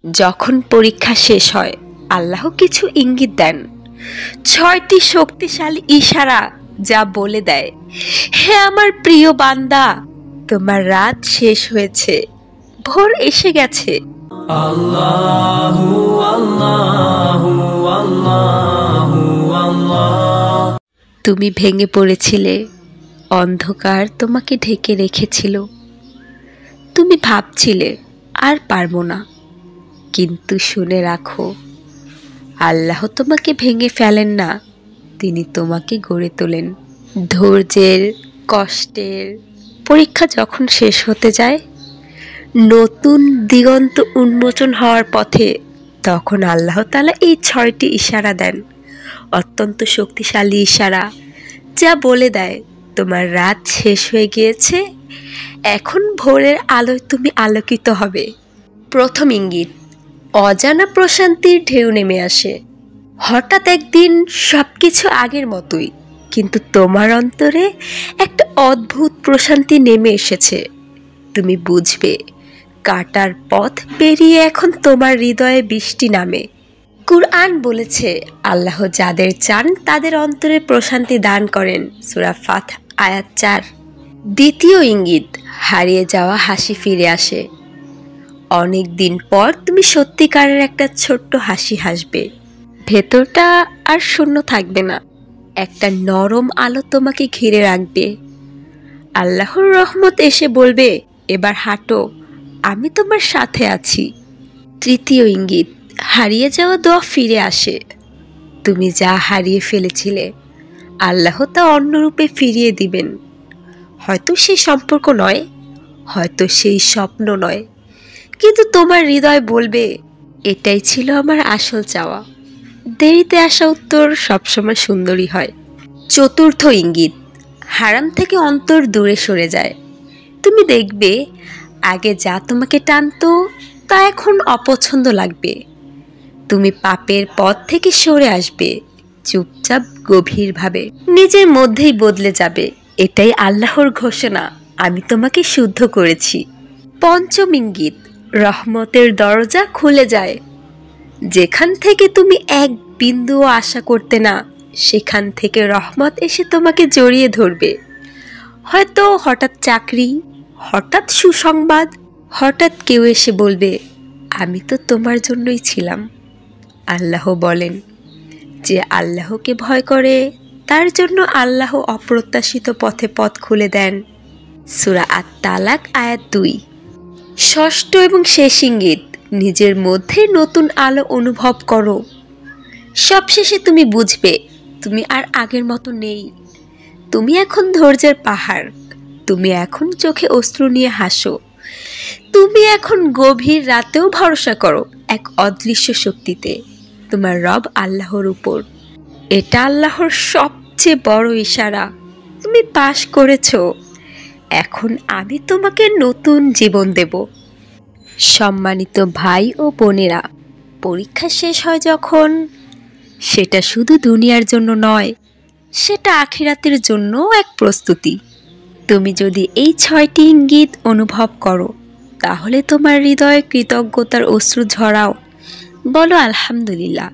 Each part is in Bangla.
যখন পরীক্ষা শেষ হয় আল্লাহ কিছু ইঙ্গিত দেন, 6টি শক্তিশালী ইশারা যা বলে দেয়, হে আমার প্রিয় বান্দা, তোমার রাত শেষ হয়েছে, ভোর এসে গেছে। আল্লাহু আল্লাহু আল্লাহু আল্লাহ। তুমি ভেঙে পড়েছিলে, অন্ধকার তোমাকে ঢেকে রেখেছিল, তুমি ভাবছিলে আর পারবো না, কিন্তু শুনে রাখো, আল্লাহ তোমাকে ভেঙে ফেলেন না, তিনি তোমাকে গড়ে তোলেন। ধৈর্যের, কষ্টের পরীক্ষা যখন শেষ হতে যায়, নতুন দিগন্ত উন্মোচন হওয়ার পথে, তখন আল্লাহ তাআলা এই 6টি ইশারা দেন, অত্যন্ত শক্তিশালী ইশারা যা বলে দেয় তোমার রাত শেষ হয়ে গিয়েছে, এখন ভোরের আলোয় তুমি আলোকিত হবে। প্রথম ইঙ্গিত, অজানা প্রশান্তির ঢেউ নেমে আসে। হঠাৎ একদিন সবকিছু আগের মতোই, কিন্তু তোমার অন্তরে একটা অদ্ভুত প্রশান্তি নেমে এসেছে। তুমি বুঝবে কাটার পথ পেরিয়ে এখন তোমার হৃদয়ে বৃষ্টি নামে। কুরআন বলেছে, আল্লাহ যাদের চান তাদের অন্তরে প্রশান্তি দান করেন। সূরা ফাত আয়াত 4। দ্বিতীয় ইঙ্গিত, হারিয়ে যাওয়া হাসি ফিরে আসে। অনেক দিন পর তুমি সত্যিকারের একটা ছোট্ট হাসি হাসবে, ভেতরটা আর শূন্য থাকবে না, একটা নরম আলো তোমাকে ঘিরে রাখবে। আল্লাহর রহমত এসে বলবে, এবার হাঁটো, আমি তোমার সাথে আছি। তৃতীয় ইঙ্গিত, হারিয়ে যাওয়া দোয়া ফিরে আসে। তুমি যা হারিয়ে ফেলেছিলে আল্লাহ তা অন্য রূপে ফিরিয়ে দিবেন। হয়তো সেই সম্পর্ক নয়, হয়তো সেই স্বপ্ন নয়, কিন্তু তোমার হৃদয় বলবে, এটাই ছিল আমার আসল চাওয়া। দেরিতে আসা উত্তর সবসময় সুন্দরী হয়। চতুর্থ ইঙ্গিত, হারাম থেকে অন্তর দূরে সরে যায়। তুমি দেখবে আগে যা তোমাকে টানতো তা এখন অপছন্দ লাগবে। তুমি পাপের পথ থেকে সরে আসবে, চুপচাপ গভীরভাবে নিজের মধ্যেই বদলে যাবে। এটাই আল্লাহর ঘোষণা, আমি তোমাকে শুদ্ধ করেছি। পঞ্চম ইঙ্গিত, রহমতের দরজা খুলে যায়। যেখান থেকে তুমি এক বিন্দুও আশা করতে না, সেখান থেকে রহমত এসে তোমাকে জড়িয়ে ধরবে। হয়তো হঠাৎ চাকরি, হঠাৎ সুসংবাদ, হঠাৎ কেউ এসে বলবে, আমি তো তোমার জন্যই ছিলাম। আল্লাহ বলেন, যে আল্লাহকে ভয় করে তার জন্য আল্লাহ অপ্রত্যাশিত পথে পথ খুলে দেন। সূরা আত-তালাক আয়াত 2। ষষ্ঠ এবং শেষ ইঙ্গিত, নিজের মধ্যে নতুন আলো অনুভব করো। সবশেষে তুমি বুঝবে তুমি আর আগের মতো নেই। তুমি এখন ধৈর্যের পাহাড়, তুমি এখন চোখে অশ্রু নিয়ে হাসো, তুমি এখন গভীর রাতেও ভরসা করো এক অদৃশ্য শক্তিতে, তোমার রব আল্লাহর উপর। এটা আল্লাহর সবচেয়ে বড় ইশারা, তুমি পাশ করেছো, এখন আমি তোমাকে নতুন জীবন দেব। সম্মানিত ভাই ও বোনেরা, পরীক্ষা শেষ হয় যখন, সেটা শুধু দুনিয়ার জন্য নয়, সেটা আখিরাতের জন্য এক প্রস্তুতি। তুমি যদি এই 6টি ইঙ্গিত অনুভব করো, তাহলে তোমার হৃদয়ে কৃতজ্ঞতার অশ্রু ঝরাও, বলো আলহামদুলিল্লাহ,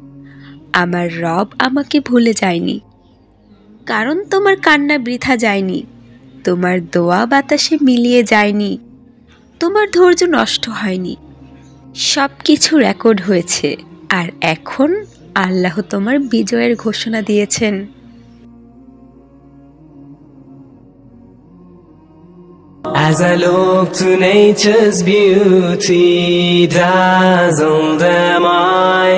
আমার রব আমাকে ভুলে যায়নি। কারণ তোমার কান্না বৃথা যায়নি, তোমার দোয়া বাতাসে মিলিয়ে যায়নি, তোমার ধৈর্য নষ্ট হয়নি, সব কিছু রেকর্ড হয়েছে। আর এখন আল্লাহ তোমার বিজয়ের ঘোষণা দিয়েছেন। As I look to nature's beauty, dazzled am I.